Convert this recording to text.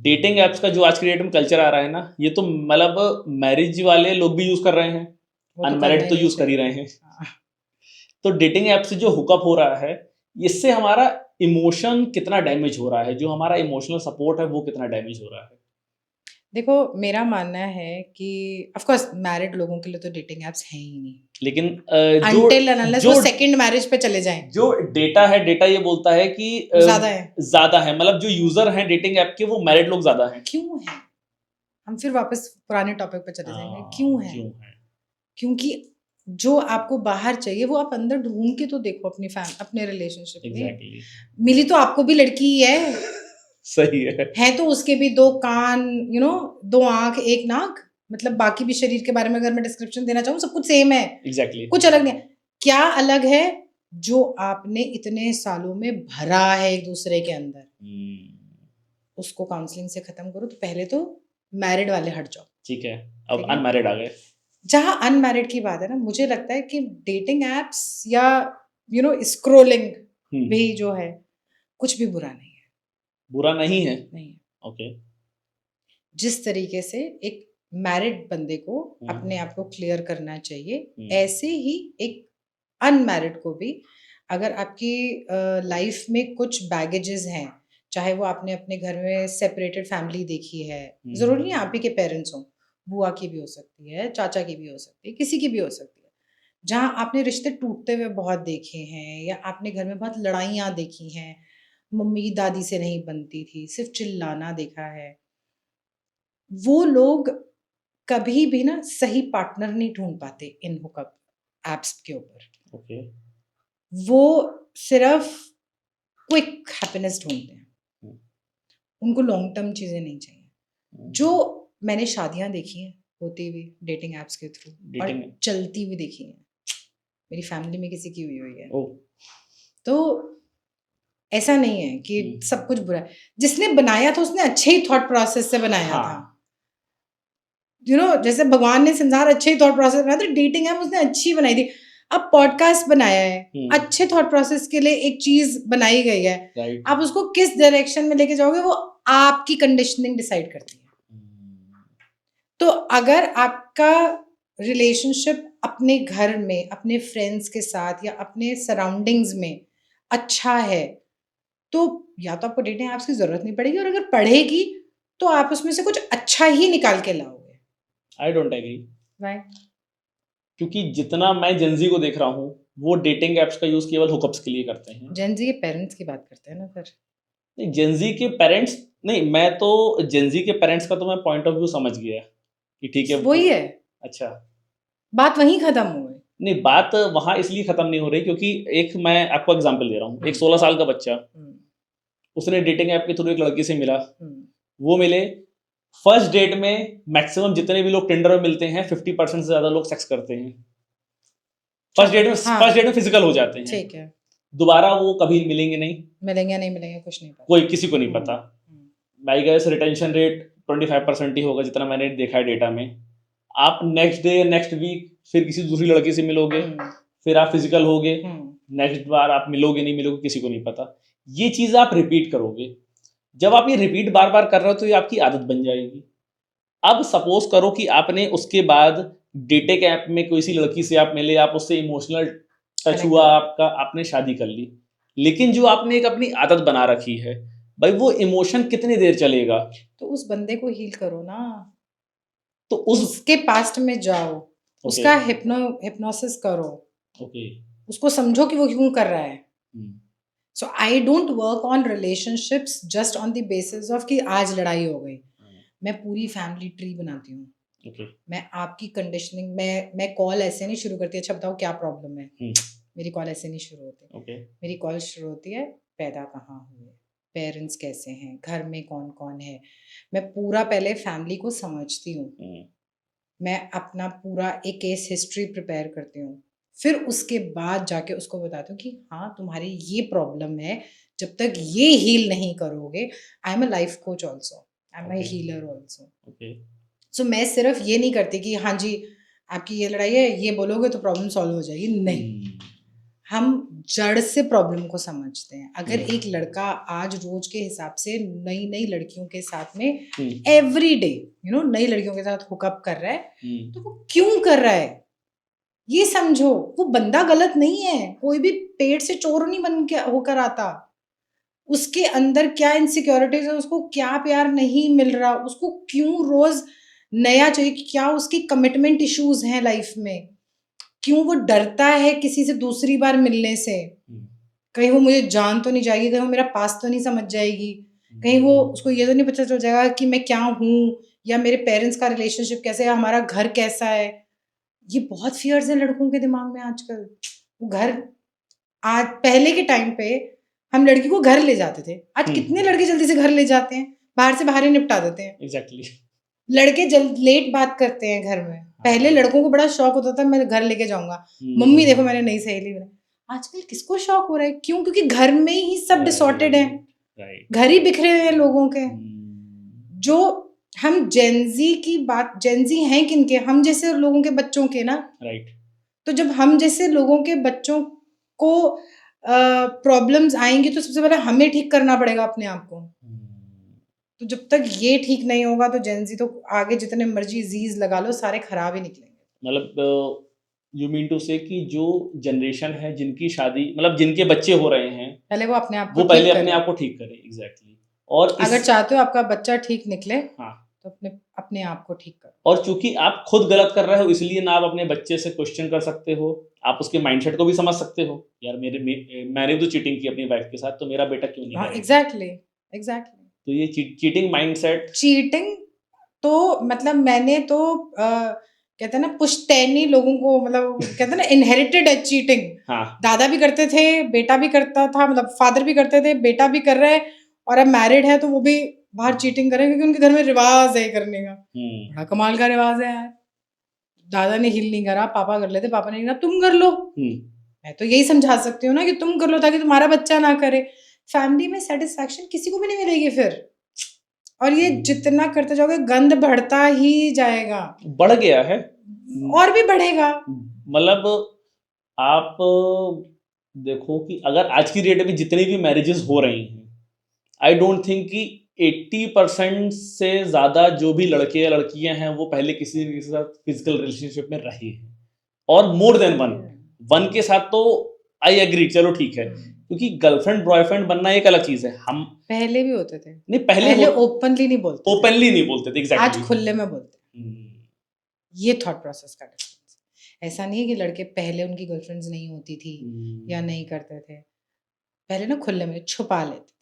Dating apps का जो आज की डेट में कल्चर आ रहा है ना, ये तो मतलब मैरिज वाले लोग भी यूज कर रहे हैं, वो तो करना अनमैरिड ही तो नहीं यूज कर ही रहे चाहिए। हैं। हाँ। तो डेटिंग ऐप से जो हुकअप हो रहा है, इससे हमारा इमोशन कितना डैमेज हो रहा है, जो हमारा इमोशनल सपोर्ट है वो कितना डैमेज हो रहा है। देखो मेरा मानना है कि ऑफ कोर्स मैरिड लोगों के लिए तो डेटिंग एप्स हैं ही नहीं, लेकिन जो अनटिल अनलेस जो वो सेकंड मैरिज पे चले जाएं। जो डेटा है, डेटा ये बोलता है कि वो ज्यादा है। ज्यादा है, मतलब जो यूजर हैं डेटिंग ऐप के वो मैरिड लोग ज्यादा हैं। क्यों है? हम फिर वापस पुराने टॉपिक पे चले जाएंगे, क्यों है? क्यों है? क्योंकि जो आपको बाहर चाहिए वो आप अंदर ढूंढ के तो देखो अपनी अपने रिलेशनशिप में। एग्जैक्टली। मिली तो आपको भी लड़की ही सही है तो उसके भी दो कान, दो आंख एक नाक, मतलब बाकी भी शरीर के बारे में अगर मैं डिस्क्रिप्शन देना चाहूँ सब कुछ सेम है, एग्जैक्टली। कुछ अलग नहीं है। क्या अलग है? जो आपने इतने सालों में भरा है एक दूसरे के अंदर, उसको काउंसलिंग से खत्म करो। तो पहले तो मैरिड वाले हट जाओ, ठीक है, अब ठीक है? अनमैरिड आ गए। जहां अनमैरिड की बात है ना, मुझे लगता है कि डेटिंग एप्स या स्क्रोलिंग भी जो है कुछ भी बुरा नहीं है। बुरा नहीं है। नहीं है। ओके। जिस तरीके से एक मैरिड बंदे को अपने आप को क्लियर करना चाहिए, ऐसे ही एक अनमैरिड को भी, अगर आपकी लाइफ में कुछ बैगेजेस हैं, चाहे वो आपने अपने घर में सेपरेटेड फैमिली देखी है, जरूरी नहीं आप ही के पेरेंट्स हों, बुआ की भी हो सकती है, चाचा की भी हो सकती है, किसी की भी हो सकती है, जहाँ आपने रिश्ते टूटते हुए बहुत देखे हैं, या आपने घर में बहुत लड़ाइयाँ देखी हैं, मम्मी दादी से नहीं बनती थी, सिर्फ चिल्लाना देखा है, वो लोग कभी भी ना सही पार्टनर नहीं ढूंढ पाते इन हुकअप एप्स के ऊपर। ओके। वो सिर्फ क्विक हैप्पीनेस ढूंढते हैं, उनको लॉन्ग टर्म चीजें नहीं चाहिए। जो मैंने शादियां देखी हैं होती हुई डेटिंग एप्स के थ्रू, और चलती हुई देखी हैं, मेरी फैमिली में किसी की हुई है। तो ऐसा नहीं है कि सब कुछ बुरा है। जिसने बनाया था उसने अच्छे ही थॉट प्रोसेस से बनाया था, जैसे भगवान ने संसार अच्छे ही थॉट प्रोसेस बनाया था, डेटिंग ऐप उसने अच्छी बनाई थी। अब पॉडकास्ट बनाया है, अच्छे थॉट प्रोसेस के लिए एक चीज बनाई गई है, आप उसको किस डायरेक्शन में लेके जाओगे वो आपकी कंडीशनिंग डिसाइड करती है। तो अगर आपका रिलेशनशिप अपने घर में, अपने फ्रेंड्स के साथ या अपने सराउंडिंग्स में अच्छा है, तो या तो आपको डेटिंग एप्स की जरूरत नहीं पड़ेगी, और अगर पड़ेगी तो आप उसमें से कुछ अच्छा ही निकाल के लाओगे। I don't agree. Why? क्योंकि जितना मैं जेंजी को देख रहा हूँ, वो डेटिंग एप्स का यूज केवल हुकअप्स के लिए करते हैं। जेंजी के पेरेंट्स की बात करते हैं ना फिर। नहीं, जेंजी के पेरेंट्स नहीं, मैं तो जेंजी के पेरेंट्स का तो मैं पॉइंट ऑफ व्यू समझ गया कि ठीक है वही है। अच्छा, बात वहीं खत्म हो गई। नहीं, बात वहां इसलिए खत्म नहीं हो रही क्योंकि एक मैं आपको एग्जांपल दे रहा हूँ। एक 16 साल का बच्चा, उसने डेटिंग ऐप के थ्रू एक लड़की से मिला, वो मिले, फर्स्ट डेट में मैक्सिमम जितने भी लोग टिंडर में मिलते हैं 50% से ज्यादा लोग सेक्स करते हैं फर्स्ट डेट में फिजिकल हो जाते हैं। ठीक है। दोबारा वो कभी मिलेंगे नहीं, मिलेंगे कुछ नहीं पता, कोई किसी को नहीं पता। बाई गैस रिटेंशन रेट 25% ही होगा जितना मैंने देखा है डेटा में। आप नेक्स्ट डे नेक्स्ट वीक फिर किसी दूसरी लड़की से मिलोगे, फिर आप फिजिकल होगे, नेक्स्ट बार आप मिलोगे नहीं मिलोगे किसी को नहीं पता। ये चीज आप रिपीट करोगे। जब आप ये रिपीट बार बार कर रहे हो तो ये आपकी आदत बन जाएगी। अब सपोज करो कि आपने उसके बाद डेटिंग ऐप में कोई सी लड़की से आप मिले, आप उससे इमोशनल टच हुआ आपका, आपने शादी कर ली, लेकिन जो आपने एक अपनी आदत बना रखी है, भाई वो इमोशन कितनी देर चलेगा? तो उस बंदे को हील करो ना, तो उसके पास्ट में जाओ, उसका हिप्नोसिस करो, उसको समझो कि वो क्यों कर रहा है। So I don't work on relationships just on the basis of कि आज लड़ाई हो गई। मैं पूरी फैमिली ट्री बनाती हूँ। मैं आपकी कंडीशनिंग, मैं कॉल ऐसे नहीं शुरू करती, अच्छा बताओ क्या प्रॉब्लम है, मेरी कॉल ऐसे नहीं शुरू होती। मेरी कॉल शुरू होती है पैदा कहाँ हुए, पेरेंट्स कैसे हैं, घर में कौन कौन है। मैं पूरा पहले फैमिली को समझती हूँ, मैं अपना पूरा एक केस हिस्ट्री प्रिपेयर करती हूँ, फिर उसके बाद जाके उसको बताती हूँ कि हाँ तुम्हारी ये प्रॉब्लम है, जब तक ये हील नहीं करोगे। I am a life coach also, I am a healer also. So मैं सिर्फ ये नहीं करती कि हाँ जी आपकी ये लड़ाई है, ये बोलोगे तो प्रॉब्लम सॉल्व हो जाएगी, नहीं। हम जड़ से प्रॉब्लम को समझते हैं। अगर एक लड़का आज रोज के हिसाब से नई नई लड़कियों के साथ में एवरी डे नई लड़कियों के साथ हुकअप कर रहा है, तो वो क्यों कर रहा है ये समझो। वो बंदा गलत नहीं है, कोई भी पेट से चोर नहीं बन के होकर आता। उसके अंदर क्या इनसिक्योरिटीज है, उसको क्या प्यार नहीं मिल रहा, उसको क्यों रोज नया चाहिए, क्या उसकी कमिटमेंट इश्यूज हैं लाइफ में, क्यों वो डरता है किसी से दूसरी बार मिलने से। कहीं वो मुझे जान तो नहीं जाएगी, कहीं वो मेरा पास तो नहीं समझ जाएगी, कहीं वो उसको ये तो नहीं पता चल जाएगा कि मैं क्या हूँ, या मेरे पेरेंट्स का रिलेशनशिप कैसे है, हमारा घर कैसा है। ये बहुत फियर्स हैं लड़कों के दिमाग में आजकल। वो घर, आज पहले के टाइम पे हम लड़की को घर ले जाते थे, आज कितने लड़के जल्दी से घर ले जाते हैं, बाहर से बाहर ही निपटा देते हैं। एग्जैक्टली। लड़के लेट बात करते हैं घर में। पहले लड़कों को बड़ा शौक होता था, मैं घर लेके जाऊंगा, मम्मी देखो मैंने नई सहेली बनाई। आजकल किसको शौक हो रहा है, क्यों? क्योंकि घर में ही सब डिसऑर्डेड है, घर ही बिखरे हुए हैं लोगों के। जो हम जेनजी की बात, जेनजी हैं किनके, हम जैसे लोगों के बच्चों के ना, राइट। तो जब हम जैसे लोगों के बच्चों को प्रॉब्लम्स आएंगी तो सबसे पहले हमें ठीक करना पड़ेगा अपने आप को। तो जब तक ये ठीक नहीं होगा तो जेनजी तो आगे जितने मर्जी जीज लगा लो सारे खराब ही निकलेंगे। मतलब यू मीन टू से कि जो जनरेशन है जिनकी शादी, मतलब जिनके बच्चे हो रहे हैं, पहले वो अपने आप को ठीक करे। एग्जैक्टली। और अगर चाहते हो आपका बच्चा ठीक निकले, हाँ, तो अपने आप को ठीक करो। और चूंकि आप खुद गलत कर रहे हो, इसलिए ना आप अपने बच्चे से क्वेश्चन कर सकते हो, आप उसके माइंडसेट को भी समझ सकते हो। यार मैंने तो चीटिंग की अपनी वाइफ के साथ, तो मेरा बेटा क्यों नहीं करेगा? एग्जैक्टली। तो ये चीटिंग माइंडसेट, चीटिंग तो मतलब मैंने तो कहते हैं ना पुश्तैनी लोगों को, मतलब कहते हैं ना इनहेरिटेड है चीटिंग। हाँ। दादा भी करते थे, बेटा भी करता था, मतलब फादर भी करते थे, बेटा भी कर रहे हैं, और अब मैरिड है तो वो भी बाहर चीटिंग कर रहे हैं, क्योंकि उनके घर में रिवाज है करने का। बड़ा कमाल का रिवाज है यार। दादा ने हिल नहीं करा, पापा कर लेते, पापा ने कहा तुम कर लो। मैं तो यही समझा सकती हूँ ना कि तुम कर लो ताकि तुम्हारा बच्चा ना करे। फैमिली में सेटिस्फैक्शन किसी को भी नहीं मिलेगी फिर, और ये जितना करते जाओगे गंद बढ़ता ही जाएगा। बढ़ गया है और भी बढ़ेगा। मतलब आप देखो कि अगर आज की डेट में जितनी भी मैरिजेस हो रही हैं, आई डोंट थिंक कि 80% से ज़्यादा जो भी लड़के या लड़कियां हैं वो पहले किसी के साथ फिजिकल रिलेशनशिप में रहे हैं, और मोर देन वन के साथ तो आई एग्री, चलो ठीक है, क्योंकि गर्लफ्रेंड बॉयफ्रेंड बनना एक अलग चीज है। हम पहले भी होते थे, नहीं, पहले ओपनली नहीं बोलते थे एग्जैक्टली। आज खुले में बोलते हैं। ये थॉट प्रोसेस का डिफरेंस। ऐसा नहीं है कि लड़के पहले उनकी गर्लफ्रेंड्स नहीं होती थी या नहीं करते थे, पहले ना खुले में छुपा लेते।